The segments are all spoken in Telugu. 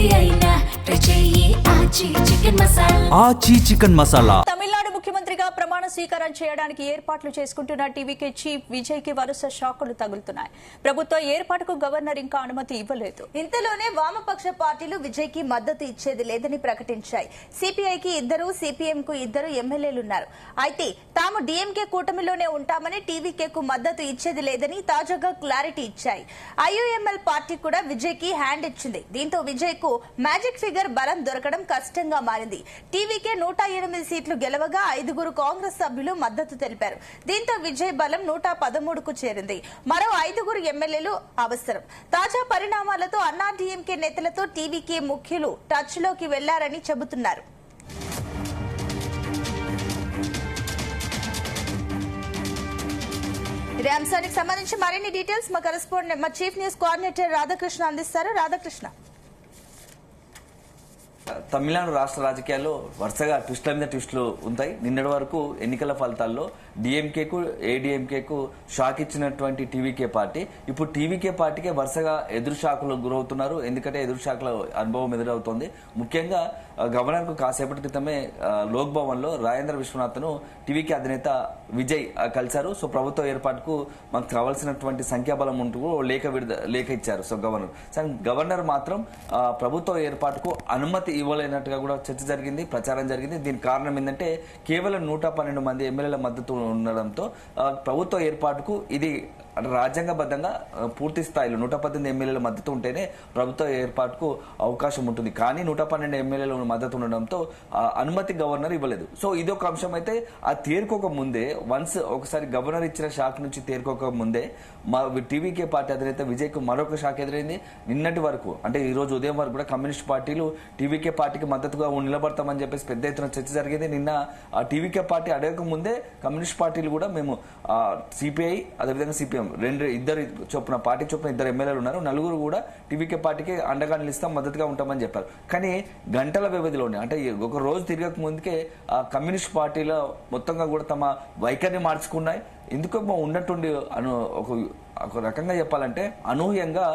ఏది అయినా ట్రై చెయ్యి ఆచి చికెన్ మసాలా. ఆచి చికెన్ మసాలా. తమిళనాడు ముఖ్యమంత్రిగా ప్రమాణ స్వీకారం చేయడానికి ఏర్పాట్లు చేసుకుంటున్న టీవీకే చీఫ్ విజయ్ కి వరుస షాకులు తగులుతున్నాయి. ప్రభుత్వ ఏర్పాటుకు గవర్నర్ ఇంకా అనుమతి ఇవ్వలేదు. ఇంతలోనే వామపక్ష పార్టీలు విజయ్ కి మద్దతు ఇచ్చేది లేదని ప్రకటించాయి. సిపిఐకి 2, సిపిఎం కు 2 ఎమ్మెల్యేలున్నారు. అయితే తాము డీఎంకే కూటమిలోనే ఉంటామని టీవీకేకు మద్దతు ఇచ్చేది లేదని తాజాగా క్లారిటీ ఇచ్చాయి. ఐయుఎంఎల్ పార్టీ కూడా విజయ్ కి హ్యాండ్ ఇచ్చింది. దీంతో విజయ్ కు మ్యాజిక్ ఫిగర్ బలం దొరకడం కష్టంగా మారింది. టీవీకే 108 సీట్లు గెలవగా 5 కాంగ్రెస్ సభ్యులు మద్దతు తెలిపారు. దీంతో విజయ్ బలం 113కు చేరింది. మరో 5 ఎమ్మెల్యేలు అవసరం. తాజా పరిణామాలతో అన్నాడీఎంకే నేతలతో టీవీకే ముఖ్యులు టచ్ లోకి వెళ్లారని చెబుతున్నారు. ఇదే అంశానికి సంబంధించి మరిన్ని డీటెయిల్స్ మా కరెస్పాండెంట్ మా చీఫ్ న్యూస్ కోఆర్డినేటర్ రాధాకృష్ణ అందిస్తారు. రాధాకృష్ణ, తమిళనాడు రాష్ట్ర రాజకీయాల్లో వరుసగా ట్విస్టుల మీద ట్విస్టులు ఉంటాయి. నిన్నటి వరకు ఎన్నికల ఫలితాల్లో డిఎంకేకు ఏడీఎంకేకు షాక్ ఇచ్చినటువంటి టీవీకే పార్టీ ఇప్పుడు టీవీకే పార్టీకే వరుసగా ఎదురు షాకులు గురవుతున్నారు. ఎందుకంటే ఎదురు షాకుల అనుభవం ఎదురవుతోంది. ముఖ్యంగా గవర్నర్ కు కాసేపటి క్రితమే లోక్ భవన్ లో రాజేంద్ర విశ్వనాథ్ను టీవీకే అధినేత విజయ్ కలిశారు. సో ప్రభుత్వ ఏర్పాటుకు మనకు కావాల్సినటువంటి సంఖ్యాబలం ఉంటూ లేఖ ఇచ్చారు. సో గవర్నర్ మాత్రం ప్రభుత్వ ఏర్పాటుకు అనుమతి ఇవ్వలేనట్టుగా కూడా చర్చ జరిగింది, ప్రచారం జరిగింది. దీనికి కారణం ఏంటంటే కేవలం 112 మంది ఎమ్మెల్యేల మద్దతు ఉండడంతో ప్రభుత్వ ఏర్పాటుకు ఇది రాజ్యాంగబద్ధంగా పూర్తి స్థాయిలో 118 ఎమ్మెల్యేల మద్దతు ఉంటేనే ప్రభుత్వ ఏర్పాటుకు అవకాశం ఉంటుంది. కానీ 112 ఎమ్మెల్యేల మద్దతు ఉండడంతో అనుమతి గవర్నర్ ఇవ్వలేదు. సో ఇది ఒక అంశం. అయితే ఆ తేరుకోక ముందే ఒకసారి గవర్నర్ ఇచ్చిన షాక్ నుంచి తేరుకోక ముందే టీవీకే పార్టీ అధినేత విజయ్ కు మరొక షాక్ ఎదురైంది. నిన్నటి వరకు అంటే ఈ రోజు ఉదయం వరకు కూడా కమ్యూనిస్ట్ పార్టీలు టీవీకే పార్టీకి మద్దతుగా నిలబడతామని చెప్పేసి పెద్ద ఎత్తున చర్చ జరిగింది. నిన్న ఆ టీవీకే పార్టీ అడగక ముందే కమ్యూనిస్ట్ పార్టీలు కూడా మేము సిపిఐ అదేవిధంగా సిపిఎం ఇద్దరు చొప్పున పార్టీ చొప్పున 2 ఎమ్మెల్యేలు ఉన్నారు, 4 కూడా టీవీకే పార్టీకి అండగా నిలుస్తాం, మద్దతుగా ఉంటామని చెప్పారు. కానీ గంటల వ్యవధిలోనే అంటే ఒక రోజు తిరగక ముందుకే ఆ కమ్యూనిస్ట్ పార్టీలో మొత్తంగా కూడా తమ వైఖరిని మార్చుకున్నాయి. ఎందుకో ఉన్నట్టుండి ఒక రకంగా చెప్పాలంటే అనూహ్యంగా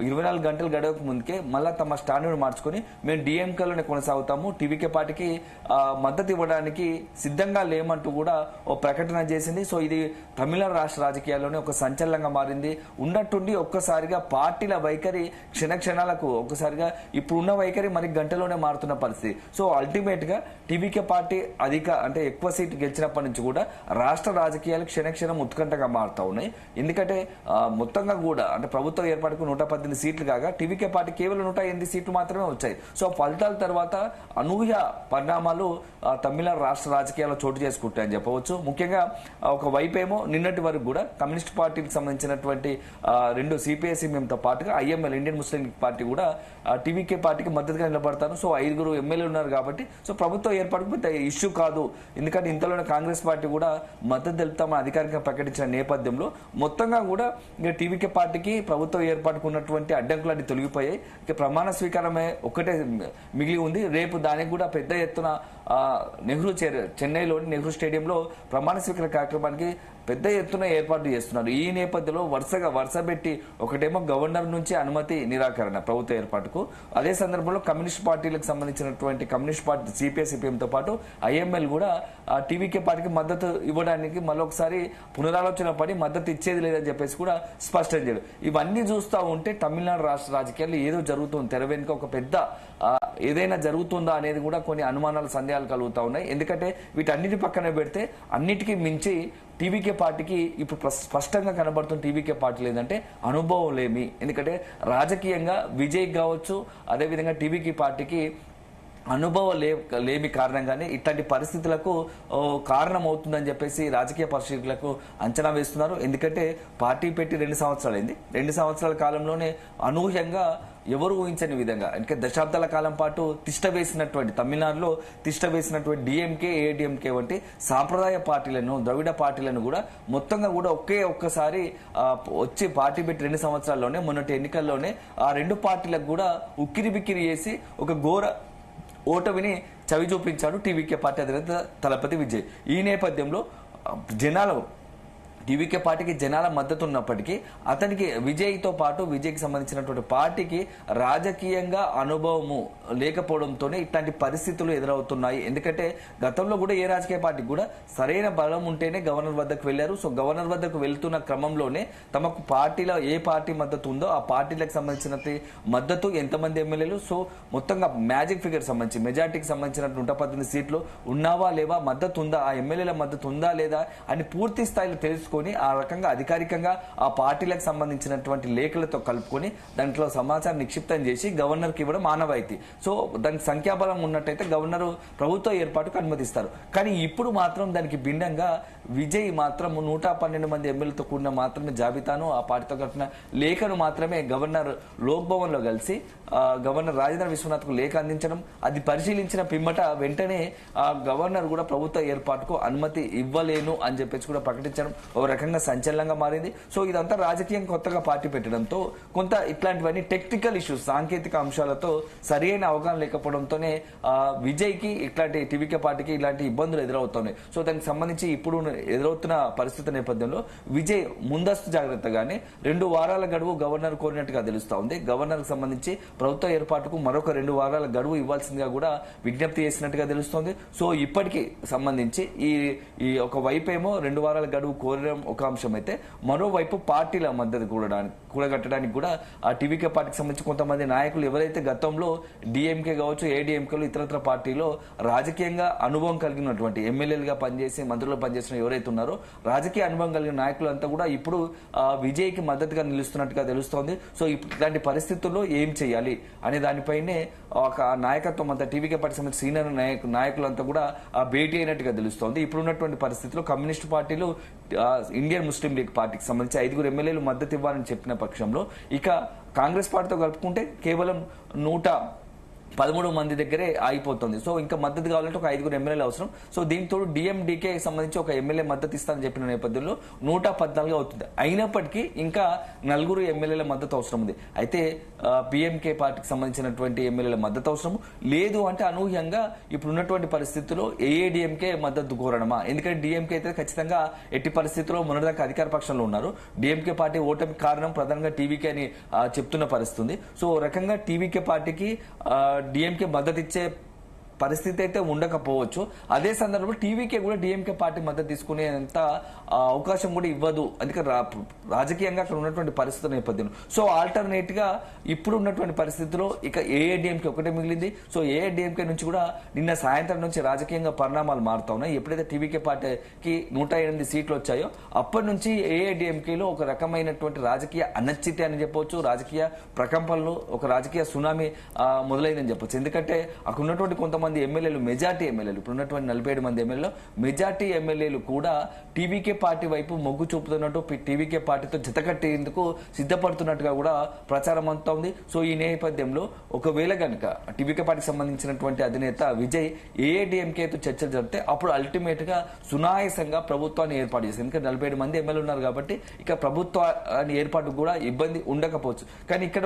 24 గంటలు గడవక ముందుకే మళ్ళా తమ స్టాండ్ మార్చుకుని మేము డిఎంకేలోనే కొనసాగుతాము, టీవీకే పార్టీకి మద్దతు ఇవ్వడానికి సిద్ధంగా లేమంటూ కూడా ఓ ప్రకటన చేసింది. సో ఇది తమిళనాడు రాష్ట్ర రాజకీయాల్లోనే ఒక సంచలనంగా మారింది. ఉన్నట్టుండి ఒక్కసారిగా పార్టీల వైఖరి క్షణాలకు ఒక్కసారిగా ఇప్పుడున్న వైఖరి మరి గంటలోనే మారుతున్న పరిస్థితి. సో అల్టిమేట్ గా టీవీకే పార్టీ అంటే ఎక్కువ సీటు గెలిచినప్పటి నుంచి కూడా రాష్ట్ర రాజకీయాలు క్షణక్షణం ఉత్కంఠగా మారుతా ఉన్నాయి. ఎందుకంటే మొత్తంగా కూడా అంటే ప్రభుత్వ ఏర్పాటుకు 118 సీట్లు కాగా టీవీకే పార్టీ కేవలం 108 సీట్లు మాత్రమే వచ్చాయి. సో ఫలితాల తర్వాత అనూహ్య పరిణామాలు తమిళనాడు రాష్ట్ర రాజకీయాల్లో చోటు చేసుకుంటాయని చెప్పవచ్చు. ముఖ్యంగా ఒక వైపేమో నిన్నటి వరకు కూడా కమ్యూనిస్ట్ పార్టీకి సంబంధించినటువంటి 2 సిపిఐ సిపిఎంతో పాటుగా ఐఎంఎల్ ఇండియన్ ముస్లిం పార్టీ కూడా టీవీకే పార్టీకి మద్దతుగా నిలబడతారు. సో 5 ఎమ్మెల్యేలు ఉన్నారు కాబట్టి సో ప్రభుత్వ ఏర్పాటుకు పెద్ద ఇష్యూ కాదు. ఎందుకంటే ఇంతలోనే కాంగ్రెస్ పార్టీ కూడా మద్దతు తెలుపుతామని అధికారికంగా ప్రకటించిన నేపథ్యంలో మొత్తంగా కూడా టీవీకే పార్టీకి ప్రభుత్వ ఏర్పాటుకు ఉన్నటువంటి అడ్డంకులన్నీ తొలగిపోయాయి. ప్రమాణ స్వీకారమే ఒక్కటే మిగిలి ఉంది. రేపు దానికి కూడా పెద్ద ఎత్తున చెన్నైలోని నెహ్రూ స్టేడియంలో ప్రమాణ స్వీకార కార్యక్రమానికి పెద్ద ఎత్తున ఏర్పాటు చేస్తున్నారు. ఈ నేపథ్యంలో వరుసపెట్టి ఒకటేమో గవర్నర్ నుంచి అనుమతి నిరాకరణ ప్రభుత్వ ఏర్పాటుకు, అదే సందర్భంలో కమ్యూనిస్ట్ పార్టీలకు సంబంధించినటువంటి కమ్యూనిస్ట్ పార్టీ సిపిఐ సిపిఎంతో పాటు ఐఎంఎల్ కూడా టీవీకే పార్టీకి మద్దతు ఇవ్వడానికి మరొకసారి పునరాలోచన పడి మద్దతు ఇచ్చేది లేదని చెప్పేసి కూడా స్పష్టం చేయడం. ఇవన్నీ చూస్తూ ఉంటే తమిళనాడు రాష్ట్ర రాజకీయాల్లో ఏదో జరుగుతుంది, తెర వెనుక ఒక పెద్ద ఏదైనా జరుగుతుందా అనేది కూడా కొన్ని అనుమానాలు సందేహాలు కలుగుతా ఉన్నాయి. ఎందుకంటే వీటన్నిటి పక్కన పెడితే అన్నిటికీ మించి టీవీకే పార్టీకి ఇప్పుడు స్పష్టంగా కనబడుతున్న టీవీకే పార్టీ లేదంటే అనుభవం లేమి. ఎందుకంటే రాజకీయంగా విజయ్ కావచ్చు అదేవిధంగా టీవీకే పార్టీకి అనుభవం లేమి కారణంగానే ఇట్లాంటి పరిస్థితులకు కారణం అవుతుందని చెప్పేసి రాజకీయ పరిశీలకులకు అంచనా వేస్తున్నారు. ఎందుకంటే పార్టీ పెట్టి 2 సంవత్సరాలైంది. 2 సంవత్సరాల కాలంలోనే అనూహ్యంగా ఎవరు ఊహించని విధంగా అంటే దశాబ్దాల కాలం పాటు తమిళనాడులో తిష్ట వేసినటువంటి డిఎంకే ఏడిఎంకే వంటి సాంప్రదాయ పార్టీలను ద్రవిడ పార్టీలను కూడా మొత్తంగా కూడా ఒక్కసారి వచ్చి పార్టీ పెట్టి 2 సంవత్సరాల్లోనే మొన్నటి ఎన్నికల్లోనే ఆ 2 పార్టీలకు కూడా ఉక్కిరి బిక్కిరి చేసి ఒక ఘోర ఓటమిని చవి చూపించాడు టీవీకే పార్టీ అధినేత తలపతి విజయ్. ఈ నేపథ్యంలో జనాలు టీవీకే పార్టీకి జనాల మద్దతు ఉన్నప్పటికీ అతనికి విజయ్తో పాటు విజయ్కి సంబంధించినటువంటి పార్టీకి రాజకీయంగా అనుభవము లేకపోవడంతోనే ఇట్లాంటి పరిస్థితులు ఎదురవుతున్నాయి. ఎందుకంటే గతంలో కూడా ఏ రాజకీయ పార్టీకి కూడా సరైన బలం ఉంటేనే గవర్నర్ వద్దకు వెళ్లారు. సో గవర్నర్ వద్దకు వెళ్తున్న క్రమంలోనే తమకు పార్టీలో ఏ పార్టీ మద్దతు ఉందో ఆ పార్టీలకు సంబంధించిన మద్దతు ఎంతమంది ఎమ్మెల్యేలు, సో మొత్తంగా మ్యాజిక్ ఫిగర్ సంబంధించి మెజార్టీకి సంబంధించిన 118 సీట్లు ఉన్నావా లేవా, మద్దతు ఉందా, ఆ ఎమ్మెల్యేల మద్దతు ఉందా లేదా అని పూర్తి స్థాయిలో తెలుసుకొని ఆ రకంగా అధికారికంగా ఆ పార్టీలకు సంబంధించినటువంటి లేఖలతో కలుపుకొని దాంట్లో సమాచారం నిక్షిప్తం చేసి గవర్నర్ కి ఇవ్వడం ఆనవాయితీ. సో దానికి సంఖ్యాబలం ఉన్నట్టయితే గవర్నర్ ప్రభుత్వ ఏర్పాటుకు అనుమతిస్తారు. కానీ ఇప్పుడు మాత్రం దానికి భిన్నంగా విజయ్ మాత్రం 112 మంది ఎమ్మెల్యేలతో కూడిన మాత్రమే జాబితాను ఆ పార్టీతో కలిపిన లేఖను మాత్రమే గవర్నర్ లోక్ భవన్ లో కలిసి గవర్నర్ రాజేంద్ర విశ్వనాథ్ కు లేఖ అందించడం, అది పరిశీలించిన పిమ్మట వెంటనే గవర్నర్ కూడా ప్రభుత్వ ఏర్పాటుకు అనుమతి ఇవ్వలేను అని చెప్పేసి కూడా ప్రకటించడం ఒక రకంగా సంచలనంగా మారింది. సో ఇదంతా రాజకీయం కొత్తగా పార్టీ పెట్టడంతో కొంత ఇట్లాంటివన్నీ టెక్నికల్ ఇష్యూస్, సాంకేతిక అంశాలతో సరైన అవగాహన లేకపోవడంతోనే విజయ్ కి ఇట్లాంటి టీవీకే పార్టీకి ఇలాంటి ఇబ్బందులు ఎదురవుతున్నాయి. సో దానికి సంబంధించి ఇప్పుడు ఎదురవుతున్న పరిస్థితి నేపథ్యంలో విజయ్ ముందస్తు జాగ్రత్తగానే 2 వారాల గడువు గవర్నర్ కోరినట్టుగా తెలుస్తా ఉంది. గవర్నర్ కు సంబంధించి ప్రభుత్వ ఏర్పాటుకు మరొక 2 వారాల గడువు ఇవ్వాల్సిందిగా కూడా విజ్ఞప్తి చేసినట్టుగా తెలుస్తోంది. సో ఇప్పటికి సంబంధించి ఈ ఒక వైపు ఏమో 2 వారాల గడువు కోరడం ఒక అంశం అయితే, మరోవైపు పార్టీల మద్దతు కూడగట్టడానికి కూడా ఆ టీవీకే పార్టీకి సంబంధించి కొంతమంది నాయకులు ఎవరైతే గతంలో డిఎంకే కావచ్చు, ఏడీఎంకేలు ఇతరత్ర పార్టీలో రాజకీయంగా అనుభవం కలిగినటువంటి ఎమ్మెల్యేలుగా పనిచేసి మంత్రులు పనిచేసిన ఎవరైతే ఉన్నారో రాజకీయ అనుభవం కలిగిన నాయకులంతా కూడా ఇప్పుడు విజయ్ కి మద్దతుగా నిలుస్తున్నట్టుగా తెలుస్తోంది. సో ఇట్లాంటి పరిస్థితుల్లో ఏం చేయాలి అనే దానిపైనే ఒక నాయకత్వం అంతా టీవీకే పార్టీ సంబంధించిన సీనియర్ నాయకులంతా కూడా భేటీ అయినట్టుగా తెలుస్తోంది. ఇప్పుడున్నటువంటి పరిస్థితుల్లో కమ్యూనిస్టు పార్టీలు ఇండియన్ ముస్లిం లీగ్ పార్టీకి సంబంధించి 5 ఎమ్మెల్యేలు మద్దతు ఇవ్వాలని చెప్పిన పక్షంలో ఇక కాంగ్రెస్ పార్టీతో కలుపుకుంటే కేవలం 113 మంది దగ్గరే ఆగిపోతుంది. సో ఇంకా మద్దతు కావాలంటే ఒక 5 ఎమ్మెల్యేలు అవసరం. సో దీంతో డిఎండికే సంబంధించి ఒక ఎమ్మెల్యే మద్దతు ఇస్తానని చెప్పిన నేపథ్యంలో 114 అవుతుంది. అయినప్పటికీ ఇంకా 4 ఎమ్మెల్యేల మద్దతు అవసరం ఉంది. అయితే పిఎంకే పార్టీకి సంబంధించినటువంటి ఎమ్మెల్యేల మద్దతు అవసరం లేదు అంటే అనూహ్యంగా ఇప్పుడు ఉన్నటువంటి పరిస్థితుల్లో ఏఐడిఎంకే మద్దతు కోరడమా? ఎందుకంటే డిఎంకే అయితే ఖచ్చితంగా ఎట్టి పరిస్థితుల్లో మొన్నటిదాకా అధికార పక్షంలో ఉన్నారు. డిఎంకే పార్టీ ఓటమి కారణం ప్రధానంగా టీవీకే అని చెప్తున్న పరిస్థితి ఉంది. సో రకంగా టీవీకే పార్టీకి డిఎంకే మద్దతు ఇచ్చే పరిస్థితి అయితే ఉండకపోవచ్చు. అదే సందర్భంలో టీవీకే కూడా డిఎంకే పార్టీ మద్దతు తీసుకునేంత అవకాశం కూడా ఇవ్వదు. అందుకే రాజకీయంగా అక్కడ ఉన్నటువంటి పరిస్థితుల నేపథ్యంలో సో ఆల్టర్నేట్ గా ఇప్పుడు ఉన్నటువంటి పరిస్థితిలో ఇక ఏఐడిఎంకే ఒకటే మిగిలింది. సో ఏఐడిఎంకే నుంచి కూడా నిన్న సాయంత్రం నుంచి రాజకీయంగా పరిణామాలు మారుతా ఉన్నాయి. ఎప్పుడైతే టీవీకే పార్టీకి 108 సీట్లు వచ్చాయో అప్పటి నుంచి ఏఐడిఎంకేలో ఒక రకమైనటువంటి రాజకీయ అనిశ్చితి అని చెప్పవచ్చు, రాజకీయ ప్రకంపనలు, ఒక రాజకీయ సునామీ మొదలైందని చెప్పొచ్చు. ఎందుకంటే అక్కడ ఉన్నటువంటి కొంతమంది ఎమ్మెల్యేలు, మెజార్టీ ఎమ్మెల్యేలు, ఇప్పుడు ఉన్నటువంటి 47 మంది ఎమ్మెల్యేలు మెజార్టీ ఎమ్మెల్యేలు కూడా టీవీకే పార్టీ వైపు మొగ్గు చూపుతున్నట్టు, టీవీకే పార్టీతో జతకట్టేందుకు సిద్ధపడుతున్నట్టుగా కూడా ప్రచారం అంతా ఉంది. సో ఈ నేపథ్యంలో ఒకవేళ కనుక టీవీకే పార్టీకి సంబంధించినటువంటి అధినేత విజయ్ ఏఐడిఎంకేతో చర్చలు జరిపితే అప్పుడు అల్టిమేట్ గా సునాయాసంగా ప్రభుత్వాన్ని ఏర్పాటు చేస్తారు. ఎందుకంటే 47 మంది ఎమ్మెల్యేలు ఉన్నారు కాబట్టి ఇక ప్రభుత్వాన్ని ఏర్పాటు కూడా ఇబ్బంది ఉండకపోవచ్చు. కానీ ఇక్కడ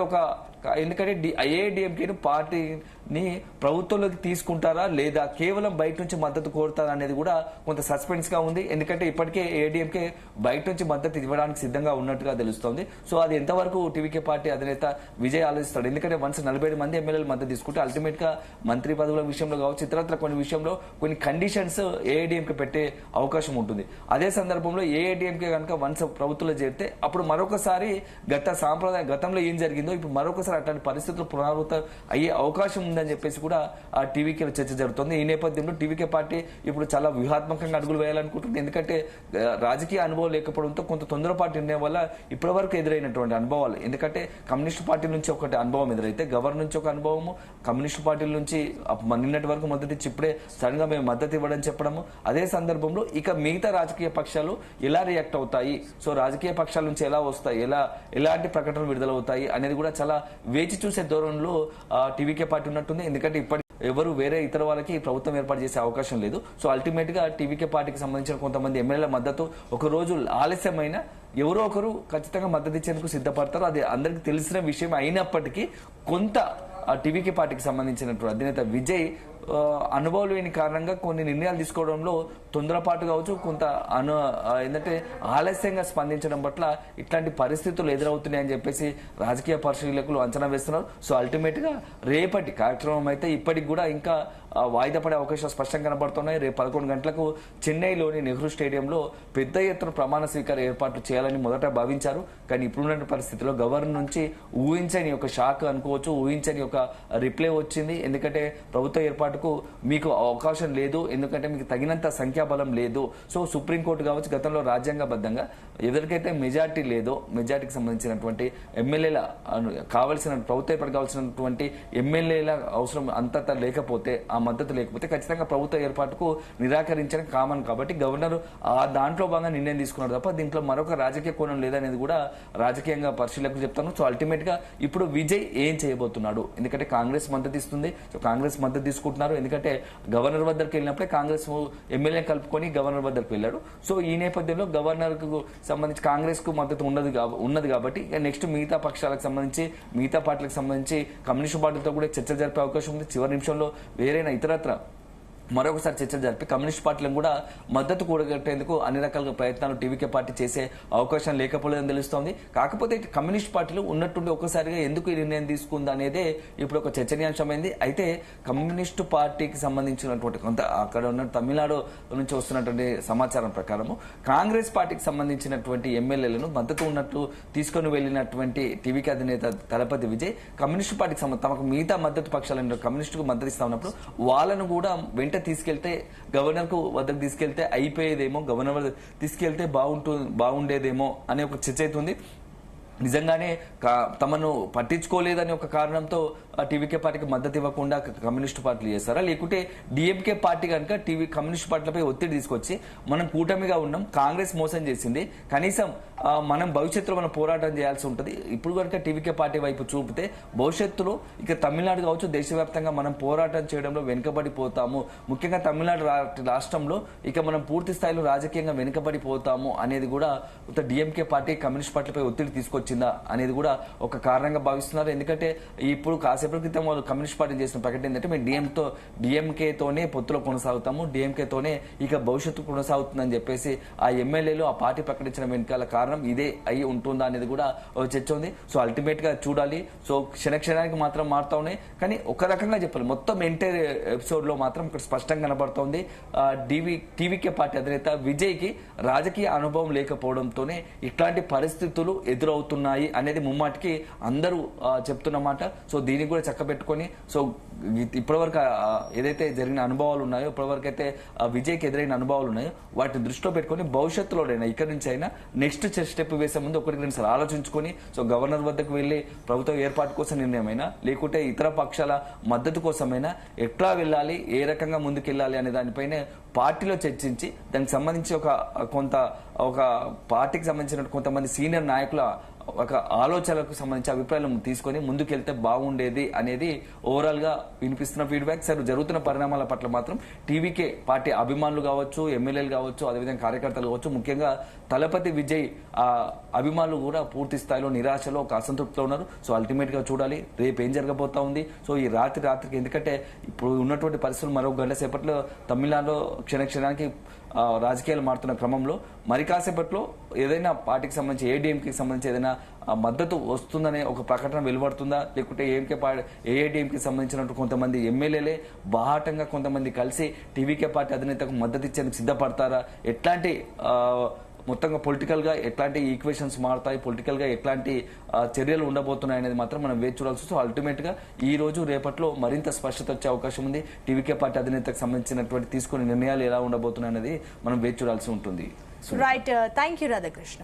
ఎందుకంటే ఏఐడిఎంకేను పార్టీని ప్రభుత్వంలోకి తీసుకుంటారా లేదా కేవలం బయట నుంచి మద్దతు కోరుతారా అనేది కూడా కొంత సస్పెన్స్ గా ఉంది. ఎందుకంటే ఇప్పటికే ఏఐడిఎంకే బయట నుంచి మద్దతు ఇవ్వడానికి సిద్ధంగా ఉన్నట్టుగా తెలుస్తోంది. సో అది ఎంతవరకు టీవీకే పార్టీ అధినేత విజయ్ ఆలోచిస్తాడు? ఎందుకంటే వన్స్ 47 మంది ఎమ్మెల్యేలు మద్దతు తీసుకుంటే అల్టిమేట్ గా మంత్రి పదవుల విషయంలో కావచ్చు, ఇతరత్ర కొన్ని విషయంలో కొన్ని కండిషన్స్ ఏఐడిఎంకే పెట్టే అవకాశం ఉంటుంది. అదే సందర్భంలో ఏఐడిఎంకే కనుక వన్స్ ప్రభుత్వంలో చేరితే అప్పుడు మరొకసారి గతంలో ఏం జరిగిందో ఇప్పుడు మరొకసారి అట్లాంటి పరిస్థితులు పునరావృతం అయ్యే అవకాశం ఉందని చెప్పేసి కూడా ఆ టీవీకే చర్చ జరుగుతుంది. ఈ నేపథ్యంలో టీవీకే పార్టీ ఇప్పుడు చాలా వ్యూహాత్మకంగా అడుగులు వేయాలనుకుంటుంది. ఎందుకంటే రాజకీయ అనుభవం లేకపోవడంతో కొంత తొందరపాటు నిర్ణయం వల్ల ఇప్పటి వరకు ఎదురైనటువంటి అనుభవాలు, ఎందుకంటే కమ్యూనిస్ట్ పార్టీ నుంచి ఒకటి అనుభవం ఎదురైతే గవర్నర్ నుంచి ఒక అనుభవము, కమ్యూనిస్ట్ పార్టీల నుంచి నిన్నటి వరకు మద్దతు ఇచ్చి ఇప్పుడే సడన్ గా మేము మద్దతు ఇవ్వడం చెప్పడము. అదే సందర్భంలో ఇక మిగతా రాజకీయ పక్షాలు ఎలా రియాక్ట్ అవుతాయి, సో రాజకీయ పక్షాల నుంచి ఎలా వస్తాయి, ఎలాంటి ప్రకటనలు విడుదలవుతాయి అనేది కూడా చాలా వేచి చూసే ధోరణిలో టీవీకే పార్టీ ఉన్నట్టుంది. ఎందుకంటే ఇప్పటి ఎవరు వేరే ఇతర వాళ్ళకి ప్రభుత్వం ఏర్పాటు చేసే అవకాశం లేదు. సో అల్టిమేట్ గా టీవీకే పార్టీకి సంబంధించిన కొంతమంది ఎమ్మెల్యేల మద్దతు ఒక రోజు ఆలస్యమైన ఎవరో ఒకరు ఖచ్చితంగా మద్దతు ఇచ్చేందుకు సిద్ధపడతారు. అది అందరికి తెలిసిన విషయం అయినప్పటికీ కొంత టీవీకే పార్టీకి సంబంధించినటువంటి అధినేత విజయ్ అనుభవం లేని కారణంగా కొన్ని నిర్ణయాలు తీసుకోవడంలో తొందరపాటు కావచ్చు, కొంత ఏంటంటే ఆలస్యంగా స్పందించడం పట్ల ఇట్లాంటి పరిస్థితులు ఎదురవుతున్నాయని చెప్పేసి రాజకీయ పరిశీలకులు అంచనా వేస్తున్నారు. సో అల్టిమేట్ గా రేపటి కార్యక్రమం అయితే ఇప్పటికి కూడా ఇంకా వాయిదా పడే అవకాశాలు స్పష్టంగా కనబడుతున్నాయి. రేపు 11 గంటలకు చెన్నైలోని నెహ్రూ స్టేడియంలో పెద్ద ఎత్తున ప్రమాణ స్వీకార ఏర్పాట్లు చేయాలని మొదట భావించారు. కానీ ఇప్పుడున్న పరిస్థితిలో గవర్నర్ నుంచి ఊహించని ఒక షాక్ అనుకోవచ్చు, ఊహించని ఒక రిప్లై వచ్చింది. ఎందుకంటే ప్రభుత్వ ఏర్పాటుకు మీకు అవకాశం లేదు, ఎందుకంటే మీకు తగినంత సంఖ్యాబలం లేదు. సో సుప్రీంకోర్టు కావచ్చు, గతంలో రాజ్యాంగబద్ధంగా ఎవరికైతే మెజార్టీ లేదో, మెజార్టీకి సంబంధించినటువంటి ఎమ్మెల్యేల కావాల్సిన ప్రభుత్వ ఏర్పాటు కావాల్సినటువంటి ఎమ్మెల్యేల అవసరం అంతత లేకపోతే, ఆ మద్దతు లేకపోతే ఖచ్చితంగా ప్రభుత్వ ఏర్పాటుకు నిరాకరించడం కామన్. కాబట్టి గవర్నర్ ఆ దాంట్లో భాగంగా నిర్ణయం తీసుకున్నారు తప్ప దీంట్లో మరొక రాజకీయ కోణం లేదనేది కూడా రాజకీయంగా పరిశీలకులు చెప్తాను. సో అల్టిమేట్ గా ఇప్పుడు విజయ్ ఏం చేయబోతున్నాడు, ఎందుకంటే కాంగ్రెస్ మద్దతు ఇస్తుంది. సో కాంగ్రెస్ మద్దతు తీసుకుంటున్నారు, ఎందుకంటే గవర్నర్ వద్దకు వెళ్ళినప్పుడే కాంగ్రెస్ ఎమ్మెల్యే కలుపుకొని గవర్నర్ వద్దకు వెళ్ళాడు. సో ఈ నేపథ్యంలో గవర్నర్ కు సంబంధించి కాంగ్రెస్ కు మద్దతు ఉన్నది కాబట్టి నెక్స్ట్ మిగతా పక్షాలకు సంబంధించి, మిగతా పార్టీలకు సంబంధించి కమ్యూనిస్ట్ పార్టీలతో కూడా చర్చ జరిపే అవకాశం ఉంది. చివరి నిమిషంలో వేరైనా ఇతరత్ర మరొకసారి చర్చలు జరిపి కమ్యూనిస్ట్ పార్టీలను కూడా మద్దతు కూడగట్టేందుకు అన్ని రకాల ప్రయత్నాలు టీవీకే పార్టీ చేసే అవకాశం లేకపోలేదని తెలుస్తోంది. కాకపోతే కమ్యూనిస్ట్ పార్టీలు ఉన్నట్టుండి ఒక్కసారిగా ఎందుకు ఈ నిర్ణయం తీసుకుంది అనేదే ఇప్పుడు ఒక చర్చనీయాంశమైంది. అయితే కమ్యూనిస్టు పార్టీకి సంబంధించినటువంటి కొంత అక్కడ ఉన్న తమిళనాడు నుంచి వస్తున్నటువంటి సమాచారం ప్రకారము కాంగ్రెస్ పార్టీకి సంబంధించినటువంటి ఎమ్మెల్యేలను మద్దతు ఉన్నట్టు తీసుకుని వెళ్లినటువంటి టీవీకే అధినేత దళపతి విజయ్ కమ్యూనిస్ట్ పార్టీకి తమకు మిగతా మద్దతు పక్షాలను కమ్యూనిస్టుకు మద్దతు ఇస్తా ఉన్నప్పుడు వాళ్ళను కూడా వెంట తీసుకెళ్తే గవర్నర్ కు వద్దకు తీసుకెళ్తే అయిపోయేదేమో, గవర్నర్ వద్దకు తీసుకెళ్తే బాగుండేదేమో అనే ఒక చర్చ అవుతుంది. నిజంగానే తమను పట్టించుకోలేదని ఒక కారణంతో టీవీకే పార్టీకి మద్దతు ఇవ్వకుండా కమ్యూనిస్ట్ పార్టీలు చేస్తారా, లేకుంటే డిఎంకే పార్టీ కనుక కమ్యూనిస్ట్ పార్టీలపై ఒత్తిడి తీసుకొచ్చి మనం కూటమిగా ఉన్నాం, కాంగ్రెస్ మోసం చేసింది, కనీసం మనం భవిష్యత్తులో మనం పోరాటం చేయాల్సి ఉంటుంది, ఇప్పుడు కనుక టీవీకే పార్టీ వైపు చూపితే భవిష్యత్తులో ఇక తమిళనాడు కావచ్చు దేశవ్యాప్తంగా మనం పోరాటం చేయడంలో వెనుకబడిపోతాము, ముఖ్యంగా తమిళనాడు రాష్ట్రంలో ఇక మనం పూర్తి స్థాయిలో రాజకీయంగా వెనుకబడిపోతాము అనేది కూడా డిఎంకే పార్టీ కమ్యూనిస్ట్ పార్టీలపై ఒత్తిడి తీసుకొచ్చిందా అనేది కూడా ఒక కారణంగా భావిస్తున్నారు. ఎందుకంటే ఇప్పుడు కాసేపటి క్రితం వాళ్ళు కమ్యూనిస్ట్ పార్టీ చేసిన ప్రకటన ఏంటంటే మేము డిఎంకేతోనే పొత్తులో కొనసాగుతాము, డిఎంకేతోనే ఇక భవిష్యత్తు కొనసాగుతుందని చెప్పేసి ఆ ఎమ్మెల్యేలు ఆ పార్టీ ప్రకటించిన వెనుకాల కారణం ఇదే అయి ఉంటుందా అనేది కూడా చర్చ ఉంది. సో అల్టిమేట్ గా చూడాలి. సో క్షణానికి మాత్రం మారుతా ఉన్నాయి, కానీ ఒక రకంగా చెప్పాలి మొత్తం ఎంటైర్ ఎపిసోడ్ లో మాత్రం ఇక్కడ స్పష్టంగా కనబడుతోంది టీవీకే పార్టీ అధినేత విజయ్ కి రాజకీయ అనుభవం లేకపోవడంతోనే ఇట్లాంటి పరిస్థితులు ఎదురవుతున్నాయి అనేది ముమ్మాటికి అందరూ చెప్తున్నమాట. సో దీనికి కూడా చక్కబెట్టుకొని సో ఇప్పటివరకు ఏదైతే జరిగిన అనుభవాలు ఉన్నాయో, ఇప్పటివరకు అయితే విజయ్కి ఎదురైన అనుభవాలు ఉన్నాయో వాటిని దృష్టిలో పెట్టుకుని భవిష్యత్తులోనైనా ఇక్కడి నుంచి అయినా నెక్స్ట్ స్టెప్ వేసే ముందు ఒకటి రెండు సార్లు ఆలోచించుకొని సో గవర్నర్ వద్దకు వెళ్లి ప్రభుత్వ ఏర్పాటు కోసం నిర్ణయమైనా లేకుంటే ఇతర పక్షాల మద్దతు కోసమైనా ఎట్లా వెళ్ళాలి, ఏ రకంగా ముందుకెళ్లాలి అనే దానిపైనే పార్టీలో చర్చించి దానికి సంబంధించి ఒక పార్టీకి సంబంధించిన కొంతమంది సీనియర్ నాయకుల ఒక ఆలోచనలకు సంబంధించి అభిప్రాయాలను తీసుకొని ముందుకెళ్తే బాగుండేది అనేది ఓవరాల్ గా వినిపిస్తున్న ఫీడ్బ్యాక్. సరే జరుగుతున్న పరిణామాల పట్ల మాత్రం టీవీకే పార్టీ అభిమానులు కావచ్చు, ఎమ్మెల్యేలు కావచ్చు, అదేవిధంగా కార్యకర్తలు కావచ్చు, ముఖ్యంగా తలపతి విజయ్ అభిమానులు కూడా పూర్తి స్థాయిలో నిరాశలో ఒక అసంతృప్తిలో ఉన్నారు. సో అల్టిమేట్ గా చూడాలి రేపు ఏం జరగబోతా ఉంది. సో ఈ రాత్రికి ఎందుకంటే ఇప్పుడు ఉన్నటువంటి పరిస్థితులు మరో గంట సేపట్లో తమిళనాడులో క్షణానికి రాజకీయాలు మారుతున్న క్రమంలో మరి కాసేపట్లో ఏదైనా పార్టీకి సంబంధించి ఏడీఎంకి సంబంధించి ఏదైనా మద్దతు వస్తుందనే ఒక ప్రకటన వెలువడుతుందా, లేకుంటే ఏఐడిఎంకి సంబంధించినట్టు కొంతమంది ఎమ్మెల్యేలే బాహాటంగా కొంతమంది కలిసి టీవీకే పార్టీ అధినేతకు మద్దతు ఇచ్చేందుకు సిద్ధపడతారా, ఎట్లాంటి మొత్తంగా పొలిటికల్ గా ఎట్లాంటి ఈక్వేషన్స్ మారుతాయి, పొలిటికల్ గా ఎట్లాంటి చర్యలు ఉండబోతున్నాయి అనేది మాత్రం మనం వేచి చూడాల్సి. సో అల్టిమేట్ గా ఈ రోజు రేపట్లో మరింత స్పష్టత వచ్చే అవకాశం ఉంది. టీవీకే పార్టీ అధినేతకు సంబంధించినటువంటి తీసుకునే నిర్ణయాలు ఎలా ఉండబోతున్నాయి అనేది మనం వేచి చూడాల్సి ఉంటుంది. Right, thank you Radhakrishna.